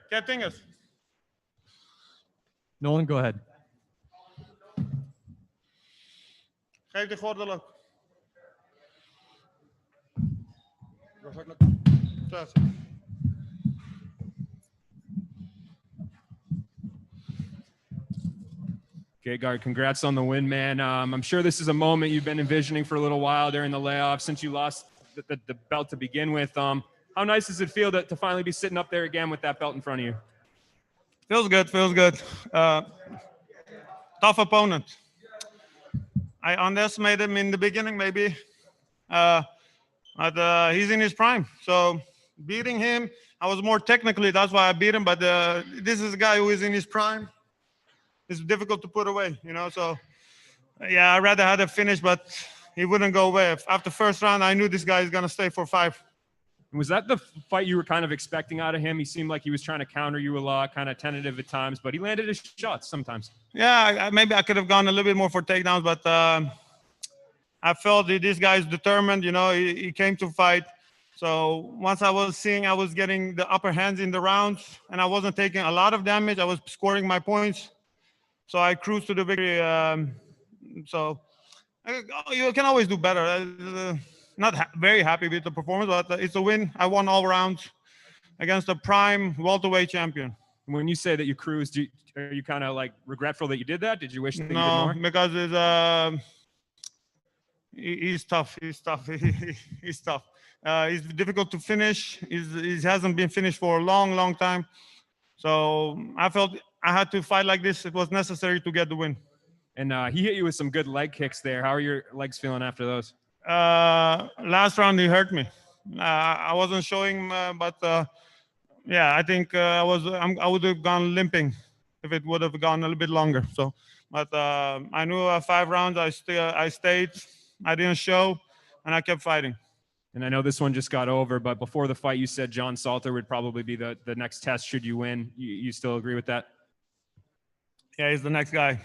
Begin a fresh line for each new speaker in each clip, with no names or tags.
Kijk, dinges.
Nolan, go ahead.
Geef die gordel ook.
GEGARD, congrats on the win, man. I'm sure this is a moment you've been envisioning for a little while during the layoff since you lost the belt to begin with. How nice does it feel to finally be sitting up there again with that belt in front of you?
Feels good, feels good. Tough opponent. I underestimated him in the beginning, maybe. But he's in his prime. So beating him, I was more technically, that's why I beat him. But this is a guy who is in his prime. It's difficult to put away, you know. So, yeah, I'd rather have a finish, but he wouldn't go away. After first round, I knew this guy is going to stay for 5.
Was that the fight you were kind of expecting out of him? He seemed like he was trying to counter you a lot, kind of tentative at times, but he landed his shots sometimes.
Yeah, maybe I could have gone a little bit more for takedowns, but I felt that this guy is determined. You know, he came to fight. So once I was seeing I was getting the upper hands in the rounds and I wasn't taking a lot of damage, I was scoring my points. So I cruised to the victory. So you can always do better. Not very happy with the performance, but it's a win. I won all rounds against a prime welterweight champion.
When you say that you cruised, are you kind of like regretful that you did that? Did you wish that you did
No,
more?
because he's tough. He's tough. He's tough. He's difficult to finish. He hasn't been finished for a long, long time. So I felt I had to fight like this. It was necessary to get the win.
And he hit you with some good leg kicks there. How are your legs feeling after those?
Last round he hurt me. I wasn't showing, but yeah, I think I would have gone limping if it would have gone a little bit longer. So, but I knew 5 rounds. I stayed. I didn't show, and I kept fighting.
And I know this one just got over, but before the fight, you said John Salter would probably be the next test should you win. You still agree with that?
Yeah, he's the next guy.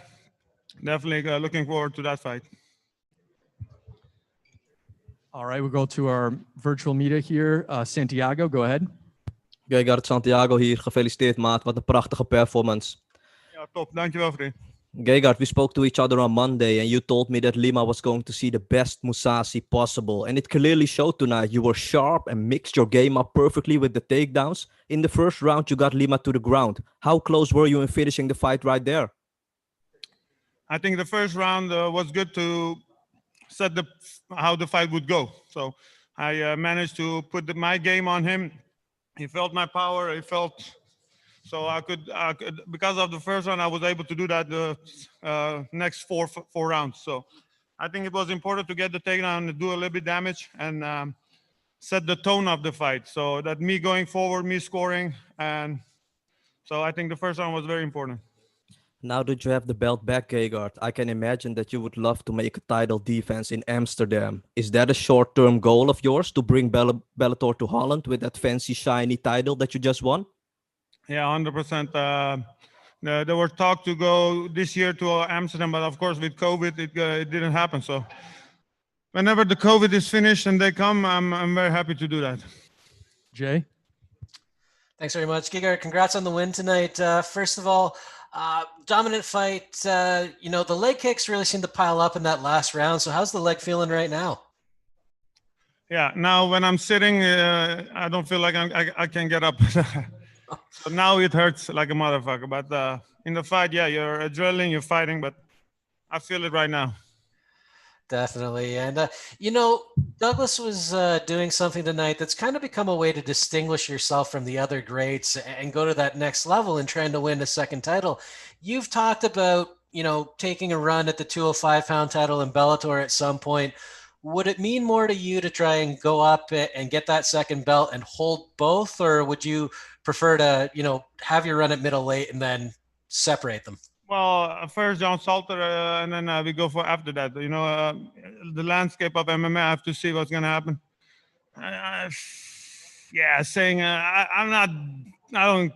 Definitely looking forward to that fight.
All right, we'll go to our virtual media here. Santiago, go ahead.
GEGARD Santiago hier. Gefeliciteerd, maat. Wat een prachtige performance.
Ja, top. Dankjewel, vriend.
GEGARD, we spoke to each other on Monday, and you told me that Lima was going to see the best Mousasi possible. And it clearly showed tonight. You were sharp and mixed your game up perfectly with the takedowns. In the first round, you got Lima to the ground. How close were you in finishing the fight right there?
I think the first round was good to set how the fight would go. So I managed to put my game on him. He felt my power. He felt so I could because of the first round I was able to do that the next four rounds. So I think it was important to get the takedown and do a little bit damage and set the tone of the fight. So that me going forward, me scoring, and so I think the first round was very important.
Now that you have the belt back, GEGARD, I can imagine that you would love to make a title defense in Amsterdam. Is that a short-term goal of yours to bring Bellator to Holland with that fancy, shiny title that you just won?
Yeah, 100%. There were talk to go this year to Amsterdam, but of course with COVID, it didn't happen. So whenever the COVID is finished and they come, I'm very happy to do that.
Jay?
Thanks very much. GEGARD, congrats on the win tonight. First of all, dominant fight. You know, the leg kicks really seemed to pile up in that last round. So how's the leg feeling right now?
Yeah, now when I'm sitting, I don't feel like I can get up. So now it hurts like a motherfucker. But in the fight, yeah, you're adrenaline, you're fighting, but I feel it right now.
Definitely. And, you know, Douglas was doing something tonight that's kind of become a way to distinguish yourself from the other greats and go to that next level and trying to win a second title. You've talked about, you know, taking a run at the 205-pound title in Bellator at some point. Would it mean more to you to try and go up and get that second belt and hold both? Or would you prefer to, you know, have your run at middleweight and then separate them?
Well, first John Salter, and then we go for after that. You know, the landscape of MMA, I have to see what's going to happen. Yeah, saying I don't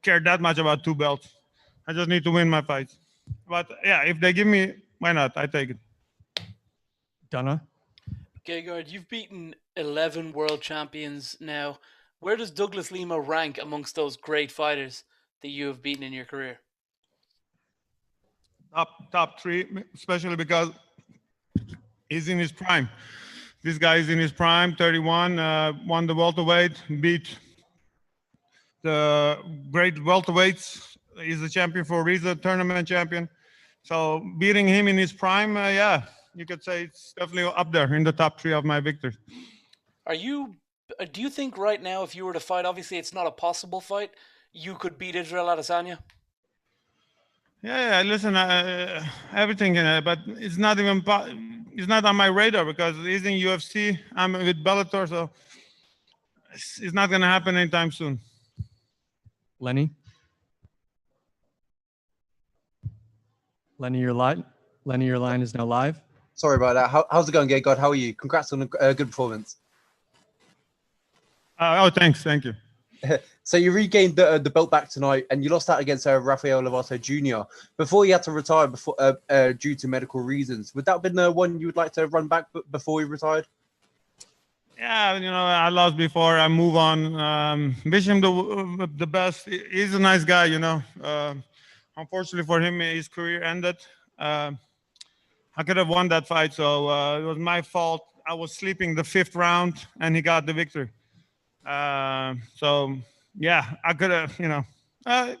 care that much about 2 belts. I just need to win my fights. But yeah, if they give me, why not? I take it.
Donna?
GEGARD, you've beaten 11 world champions now. Where does Douglas Lima rank amongst those great fighters that you have beaten in your career?
Top three, especially because he's in his prime. This guy is in his prime, 31, won the welterweight, beat the great welterweights. He's a champion for a reason, tournament champion. So beating him in his prime, yeah, you could say it's definitely up there in the top three of my victories.
Do you think right now, if you were to fight, obviously it's not a possible fight, you could beat Israel Adesanya?
Yeah, listen, everything, but it's not even it's not on my radar because he's in UFC. I'm with Bellator, so it's not going to happen anytime soon.
Lenny? Lenny, your line is now live.
Sorry about that. How's it going, GEGARD? How are you? Congrats on a good performance.
Thanks. Thank you.
So you regained the belt back tonight, and you lost that against Rafael Lovato Jr. before you had to retire due to medical reasons. Would that have been the one you would like to run back before you retired?
Yeah, I lost before. I move on. Wish him the best. He's a nice guy, Unfortunately for him, his career ended. I could have won that fight, so it was my fault. I was sleeping the 5th round, and he got the victory. So yeah, I could have,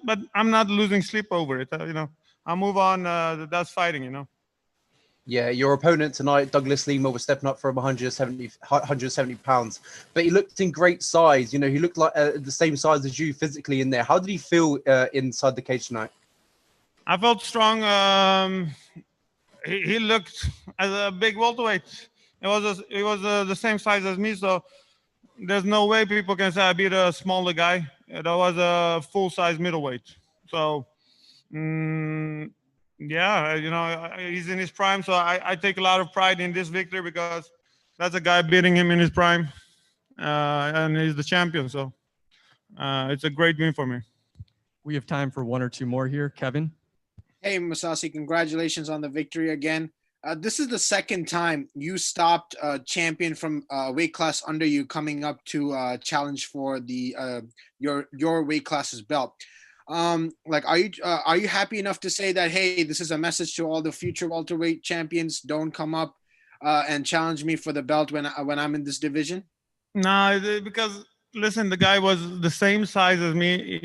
but I'm not losing sleep over it. I'll move on. That's fighting,
Yeah, your opponent tonight, Douglas Lima, was stepping up from 170 pounds, but he looked in great size. He looked like the same size as you physically in there. How did he feel inside the cage tonight?
I felt strong. He looked as a big welterweight. It was the same size as me, so there's no way people can say I beat a smaller guy. That was a full-size middleweight. So, yeah, he's in his prime. So I take a lot of pride in this victory because that's a guy beating him in his prime, and he's the champion. So it's a great win for me.
We have time for one or two more here. Kevin?
Hey, Mousasi, congratulations on the victory again. This is the second time you stopped a champion from weight class under you coming up to challenge for the your weight class's belt. Are you happy enough to say that, hey, this is a message to all the future welterweight champions? Don't come up and challenge me for the belt when I'm in this division.
No, because listen, the guy was the same size as me.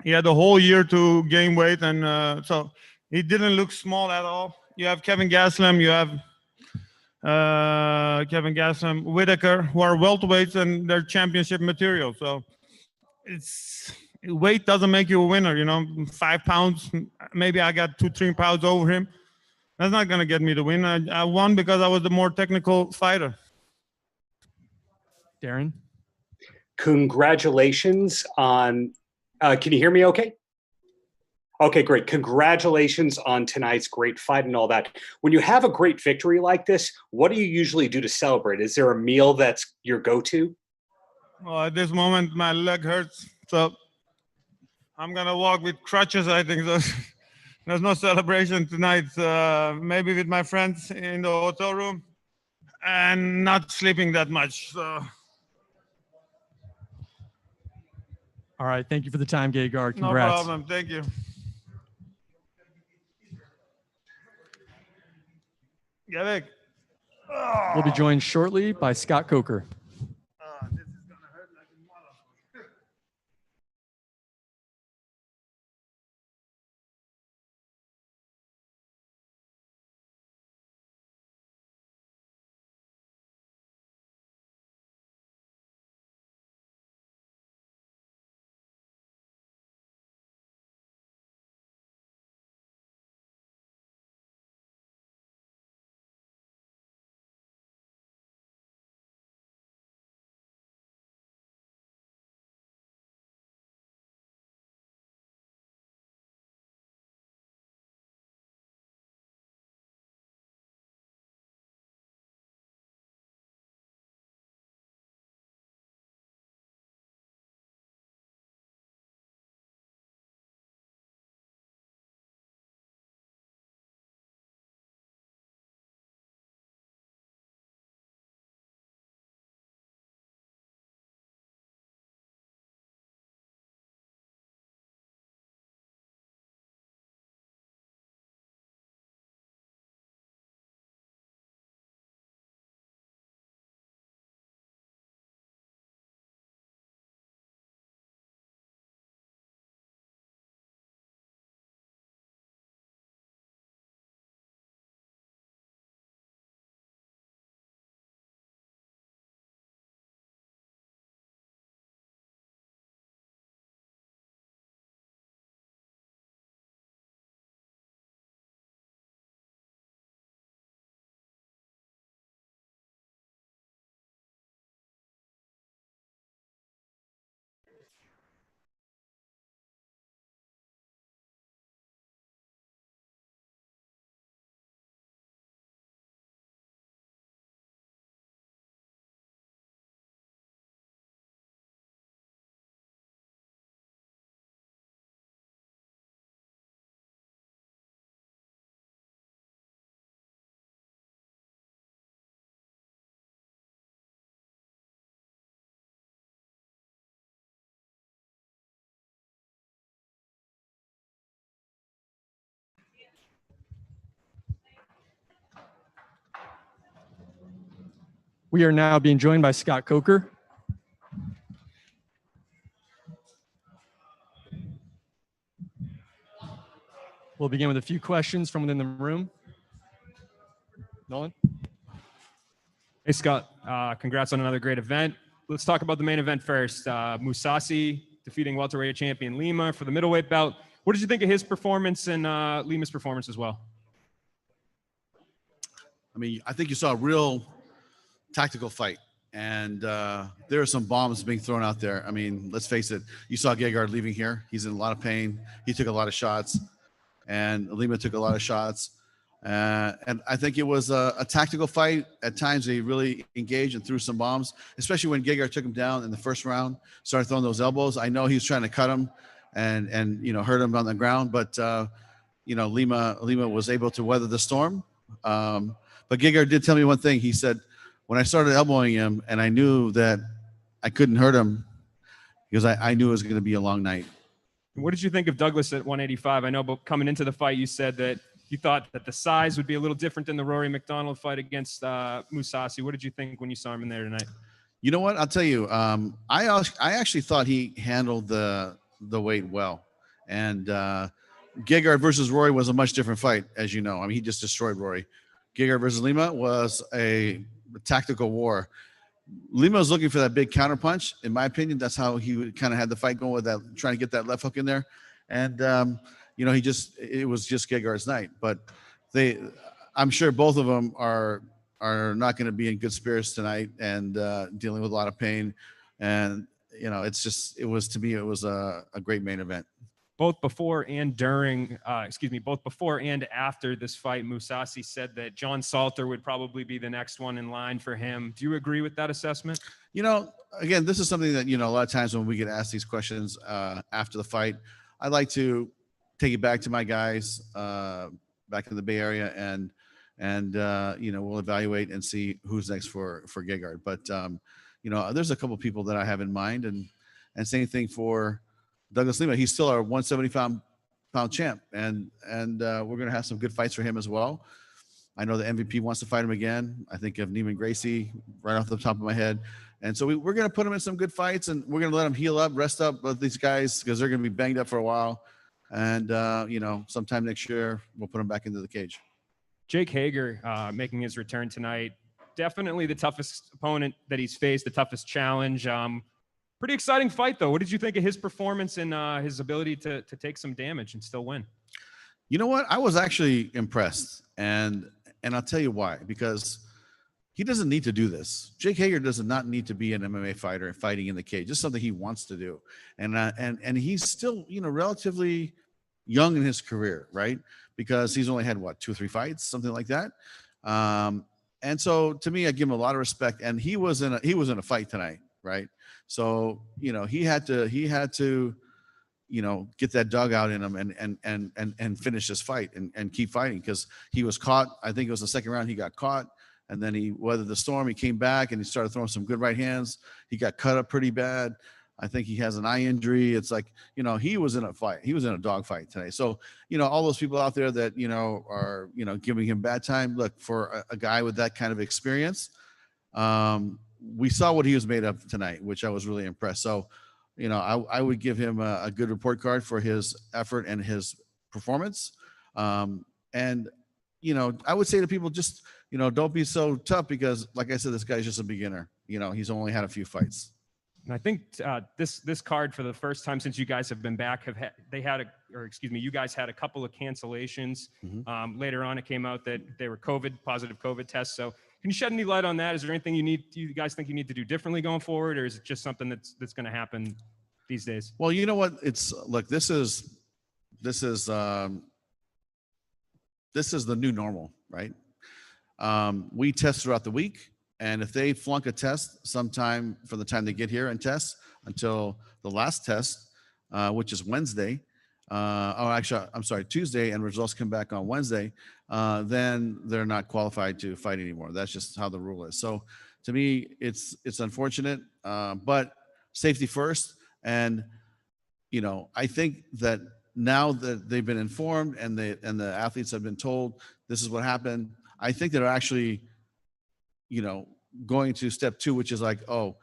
He had a whole year to gain weight, and so he didn't look small at all. You have Kevin Gastelum, you have Whitaker, who are welterweights and they're championship material. So weight doesn't make you a winner. 5 pounds, maybe I got 2-3 pounds over him. That's not going to get me the win. I won because I was the more technical fighter.
Darren?
Congratulations on can you hear me okay? Okay, great. Congratulations on tonight's great fight and all that. When you have a great victory like this, what do you usually do to celebrate? Is there a meal that's your go-to?
Well, at this moment, my leg hurts, so I'm going to walk with crutches, I think. So there's no celebration tonight. Maybe with my friends in the hotel room and not sleeping that much. So.
All right. Thank you for the time, GEGARD. Congrats.
No problem. Thank you.
We'll be joined shortly by Scott Coker. We are now being joined by Scott Coker. We'll begin with a few questions from within the room. Nolan?
Hey, Scott. Congrats on another great event. Let's talk about the main event first. Mousasi defeating welterweight champion Lima for the middleweight belt. What did you think of his performance and Lima's performance as well?
I mean, I think you saw a real tactical fight. And there are some bombs being thrown out there. I mean, let's face it. You saw Gegard leaving here. He's in a lot of pain. He took a lot of shots. And Lima took a lot of shots. And I think it was a tactical fight. At times, they really engaged and threw some bombs, especially when Gegard took him down in the first round, started throwing those elbows. I know he was trying to cut him and you know, hurt him on the ground. But, you know, Lima was able to weather the storm. But Gegard did tell me one thing. He said, when I started elbowing him and I knew that I couldn't hurt him because I knew it was going to be a long night.
What did you think of Douglas at 185? I know, but coming into the fight, you said that you thought that the size would be a little different than the Rory McDonald fight against Mousasi. What did you think when you saw him in there tonight?
You know what? I'll tell you. I actually thought he handled the weight well. And Gegard versus Rory was a much different fight, as you know. I mean, he just destroyed Rory. Gegard versus Lima was a tactical war. Lima was looking for that big counter punch. In my opinion, that's how he kind of had the fight going, with that, trying to get that left hook in there. And you know, it was just Gegard's night. But I'm sure both of them are not going to be in good spirits tonight and dealing with a lot of pain. And you know, to me, it was a great main event.
Both before and after this fight, Mousasi said that John Salter would probably be the next one in line for him. Do you agree with that assessment?
You know, again, this is something that, you know, a lot of times when we get asked these questions after the fight, I like to take it back to my guys back in the Bay Area and you know, we'll evaluate and see who's next for Gegard. But you know, there's a couple of people that I have in mind, and same thing for Douglas Lima. He's still our 175-pound champ, and we're going to have some good fights for him as well. I know the MVP wants to fight him again. I think of Neiman Gracie right off the top of my head. And so we're going to put him in some good fights, and we're going to let him heal up, rest up with these guys, because they're going to be banged up for a while. And, you know, sometime next year, we'll put him back into the cage.
Jake Hager making his return tonight. Definitely the toughest opponent that he's faced, the toughest challenge. Pretty exciting fight, though. What did you think of his performance and his ability to take some damage and still win?
You know what? I was actually impressed, and I'll tell you why. Because he doesn't need to do this. Jake Hager does not need to be an MMA fighter fighting in the cage. It's something he wants to do, and he's still, you know, relatively young in his career, right? Because he's only had what, 2 or 3 fights, something like that. And so to me, I give him a lot of respect. And he was in a fight tonight, right? So, you know, he had to, you know, get that dog out in him and finish this fight and keep fighting, because he was caught. I think it was the second round he got caught, and then he weathered the storm. He came back and he started throwing some good right hands. He got cut up pretty bad. I think he has an eye injury. It's like, you know, he was in a fight. He was in a dog fight today. So, you know, all those people out there that, you know, are, you know, giving him bad time. Look, for a guy with that kind of experience, we saw what he was made of tonight, which I was really impressed. So, you know, I would give him a good report card for his effort and his performance. And, you know, I would say to people, just, you know, don't be so tough, because like I said, this guy's just a beginner. You know, he's only had a few fights.
And I think this card, for the first time since you guys have been back, you guys had a couple of cancellations.
Mm-hmm.
Later on, it came out that they were positive COVID tests. So can you shed any light on that? Is there anything you guys think you need to do differently going forward, or is it just something that's going to happen these days?
Well, you know what? Look, this is the new normal, right? We test throughout the week. And if they flunk a test sometime from the time they get here and test until the last test, which is Wednesday, Tuesday, and results come back on Wednesday, then they're not qualified to fight anymore. That's just how the rule is. So to me, it's unfortunate, but safety first. And, you know, I think that now that they've been informed and the athletes have been told this is what happened, I think they're actually, you know, going to step 2, which is like, oh,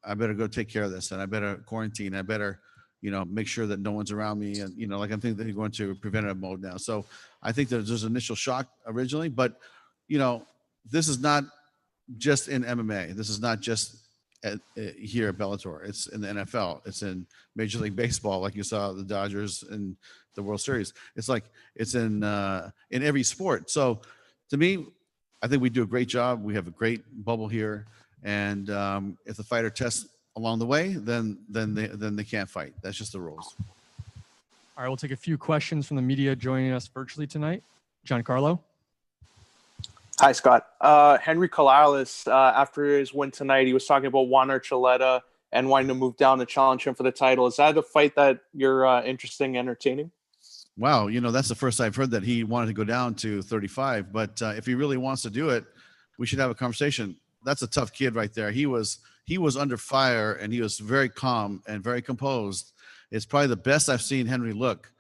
I better go take care of this, and I better quarantine. I better, make sure that no one's around me, and like I'm thinking that he's going to preventative mode now. So I think that there's initial shock originally, but this is not just in MMA. This is not just here at Bellator. It's in the NFL. It's in Major League Baseball, like you saw the Dodgers in the World Series. It's like it's in every sport. So to me, I think we do a great job. We have a great bubble here, and if the fighter tests along the way, then they can't fight. That's just the rules.
All right, we'll take a few questions from the media joining us virtually tonight. Giancarlo.
Hi, Scott. Henry Corrales, after his win tonight, he was talking about Juan Archuleta and wanting to move down to challenge him for the title. Is that a fight that you're interested in entertaining?
Wow, that's the first I've heard that he wanted to go down to 35. But if he really wants to do it, we should have a conversation. That's a tough kid right there. He was under fire, and he was very calm and very composed. It's probably the best I've seen Henry look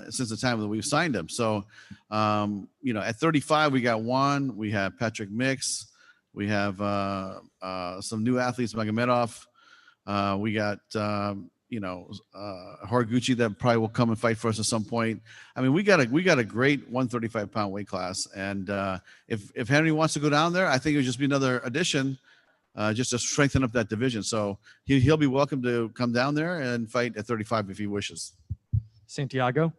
since the time that we've signed him. So, at 35, we got Juan, we have Patrick Mix, we have some new athletes, Magomedov. We got, Horiguchi that probably will come and fight for us at some point. I mean, we got a great 135-pound weight class. And if Henry wants to go down there, I think it would just be another addition just to strengthen up that division. So he'll be welcome to come down there and fight at 35 if he wishes.
Santiago.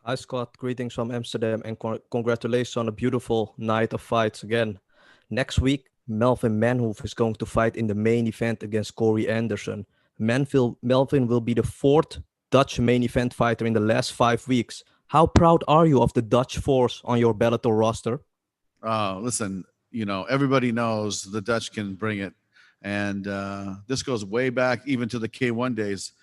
Hi, Scott. Greetings from Amsterdam, and congratulations on a beautiful night of fights again. Next week, Melvin Manhoef is going to fight in the main event against Corey Anderson. Melvin will be the 4th Dutch main event fighter in the last 5 weeks. How proud are you of the Dutch force on your Bellator roster?
Listen, everybody knows the Dutch can bring it. And this goes way back even to the K1 days.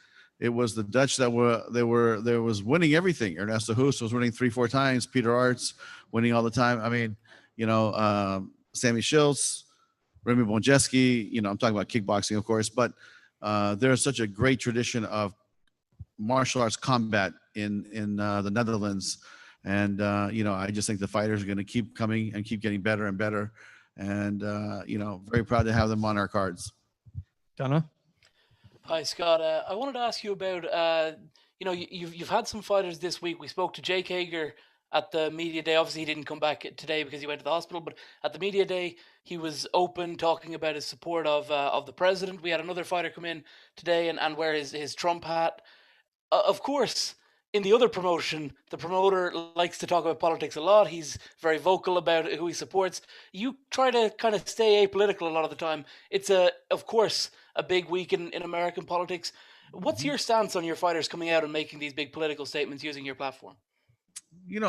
It was the Dutch that was winning everything. Ernesto Hoos was winning 3-4 times. Peter Arts winning all the time. I mean, Sammy Schultz, Remy Bonjeski, I'm talking about kickboxing, of course, but there's such a great tradition of martial arts combat in the Netherlands. And, I just think the fighters are going to keep coming and keep getting better and better. And, very proud to have them on our cards.
Donna?
Hi, Scott. I wanted to ask you about, you've had some fighters this week. We spoke to Jake Hager at the media day. Obviously, he didn't come back today because he went to the hospital. But at the media day, he was open, talking about his support of the president. We had another fighter come in today and wear his Trump hat. Of course, in the other promotion, the promoter likes to talk about politics a lot. He's very vocal about who he supports. You try to kind of stay apolitical a lot of the time. It's, of course, a big week in American politics. What's your stance on your fighters coming out and making these big political statements using your platform?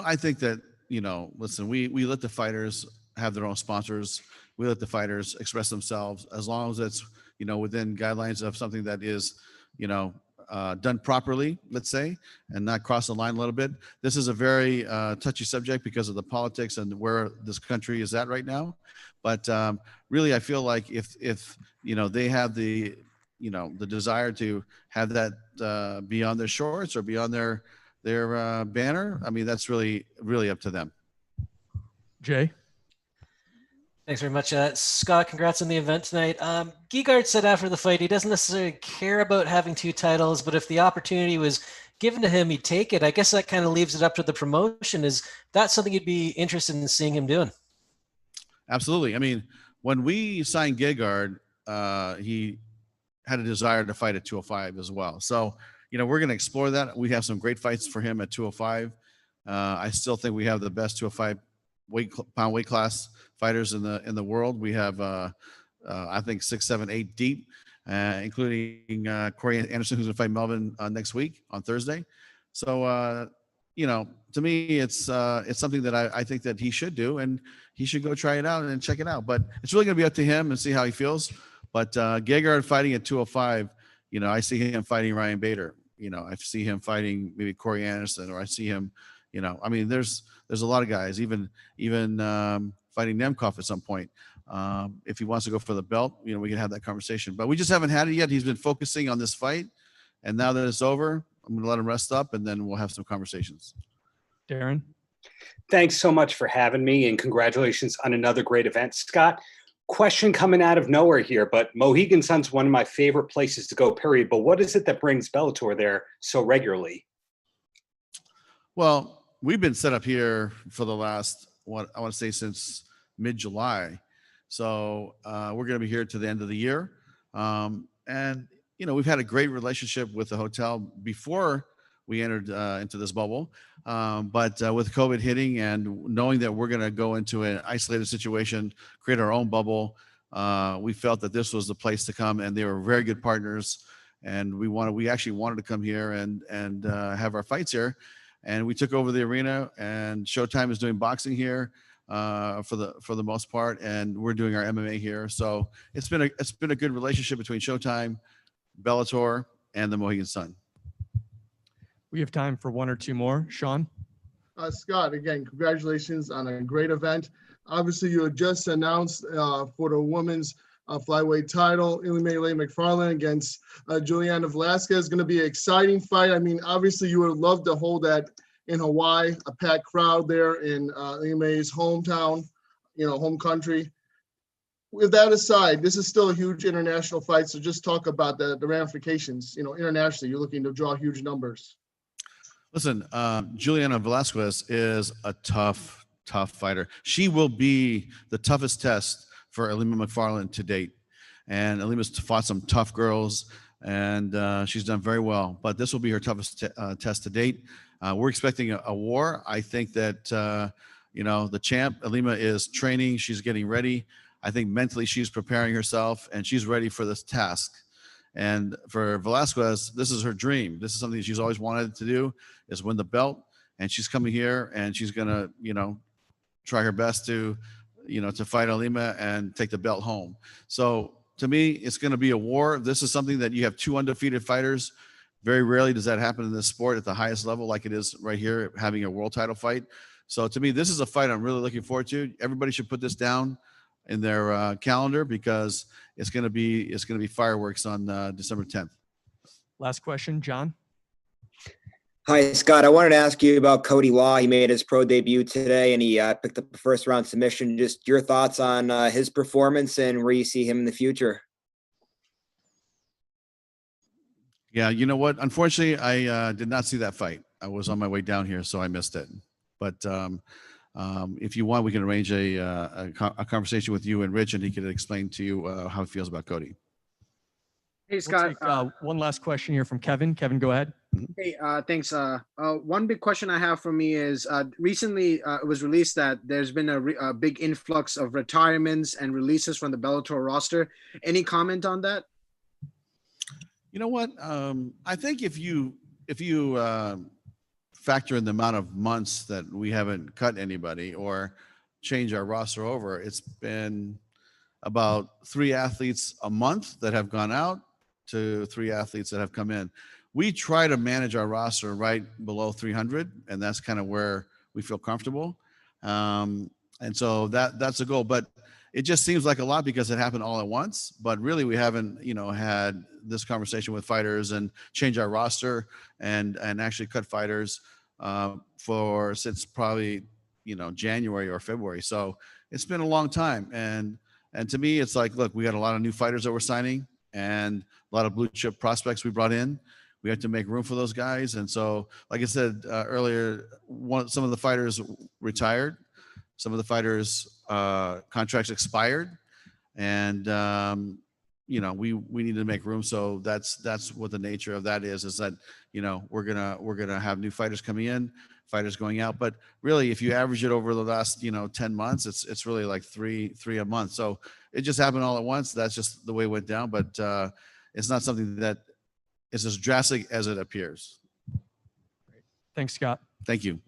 I think that, listen, we let the fighters have their own sponsors. We let the fighters express themselves as long as it's, within guidelines of something that is, done properly, let's say, and not cross the line a little bit. This is a very touchy subject because of the politics and where this country is at right now. But really, I feel like if they have the desire to have that be on their shorts or be on their banner, I mean, that's really up to them.
Jay?
Thanks very much. Scott, congrats on the event tonight. GEGARD said after the fight he doesn't necessarily care about having 2 titles, but if the opportunity was given to him, he'd take it. I guess that kind of leaves it up to the promotion. Is that something you'd be interested in seeing him doing?
Absolutely. I mean, when we signed GEGARD, he had a desire to fight at 205 as well. So, we're going to explore that. We have some great fights for him at 205. I still think we have the best 205 pound weight class fighters in the world. We have I think 6, 7, 8 deep, including Corey Anderson, who's gonna fight Melvin next week on Thursday. So to me, it's something that I think that he should do, and he should go try it out and check it out. But it's really gonna be up to him and see how he feels. But GEGARD fighting at 205, I see him fighting Ryan Bader. I see him fighting maybe Corey Anderson, or I see him, I mean, there's a lot of guys, even fighting Nemkov at some point. If he wants to go for the belt, we can have that conversation. But we just haven't had it yet. He's been focusing on this fight, and now that it's over, I'm going to let him rest up, and then we'll have some conversations.
Darren?
Thanks so much for having me, and congratulations on another great event, Scott. Question coming out of nowhere here, but Mohegan Sun's one of my favorite places to go, period. But what is it that brings Bellator there so regularly?
Well, we've been set up here for the last, what I want to say, since mid-July. So we're going to be here to the end of the year. And, you know, we've had a great relationship with the hotel before we entered into this bubble. But with COVID hitting and knowing that we're going to go into an isolated situation, create our own bubble, we felt that this was the place to come, and they were very good partners. And we actually wanted to come here and have our fights here. And we took over the arena, and Showtime is doing boxing here for the most part, and we're doing our MMA here. So it's been a good relationship between Showtime, Bellator, and the Mohegan Sun.
We have time for one or two more. Shawn?
Scott, again, congratulations on a great event. Obviously, you had just announced for the women's flyweight title, Ilima McFarlane against Juliana Velasquez. It's going to be an exciting fight. I mean, obviously, you would love to hold that in Hawaii, a packed crowd there in Ilima's hometown, home country. With that aside, this is still a huge international fight, so just talk about the ramifications. Internationally, you're looking to draw huge numbers.
Listen, Juliana Velasquez is a tough fighter. She will be the toughest test for Ilima McFarlane to date. And Ilima's fought some tough girls, and she's done very well. But this will be her toughest test to date. We're expecting a war. I think that, the champ, Ilima, is training. She's getting ready. I think mentally she's preparing herself, and she's ready for this task. And for Velasquez, this is her dream. This is something she's always wanted to do, is win the belt. And she's coming here, and she's going to, try her best to fight Ilima and take the belt home. So to me, it's going to be a war. This is something that you have two undefeated fighters. Very rarely does that happen in this sport at the highest level, like it is right here, having a world title fight. So to me, this is a fight I'm really looking forward to. Everybody should put this down in their calendar, because it's going to be fireworks on December 10th.
Last question, John.
Hi, Scott. I wanted to ask you about Cody Law. He made his pro debut today, and he picked up a first-round submission. Just your thoughts on his performance and where you see him in the future.
Yeah, you know what? Unfortunately, I did not see that fight. I was on my way down here, so I missed it. But if you want, we can arrange a conversation with you and Rich, and he can explain to you how he feels about Cody.
Hey, Scott.
We'll take, one last question here from Kevin. Kevin, go ahead.
Hey, thanks. One big question I have for me is recently it was released that there's been a big influx of retirements and releases from the Bellator roster. Any comment on that?
You know what? I think if you factor in the amount of months that we haven't cut anybody or changed our roster over, it's been about 3 athletes a month that have gone out to 3 athletes that have come in. We try to manage our roster right below 300, and that's kind of where we feel comfortable. And so that's a goal, but it just seems like a lot because it happened all at once. But really, we haven't, had this conversation with fighters and change our roster and actually cut fighters since probably, January or February. So it's been a long time. And to me, it's like, look, we got a lot of new fighters that we're signing and a lot of blue chip prospects we brought in. We have to make room for those guys. And so, like I said earlier, some of the fighters retired. Some of the fighters' contracts expired. And, we need to make room. So that's what the nature of that is that, we're gonna have new fighters coming in, fighters going out. But really, if you average it over the last, 10 months, it's really like three a month. So it just happened all at once. That's just the way it went down. But it's not something that is as drastic as it appears.
Thanks, Scott.
Thank you.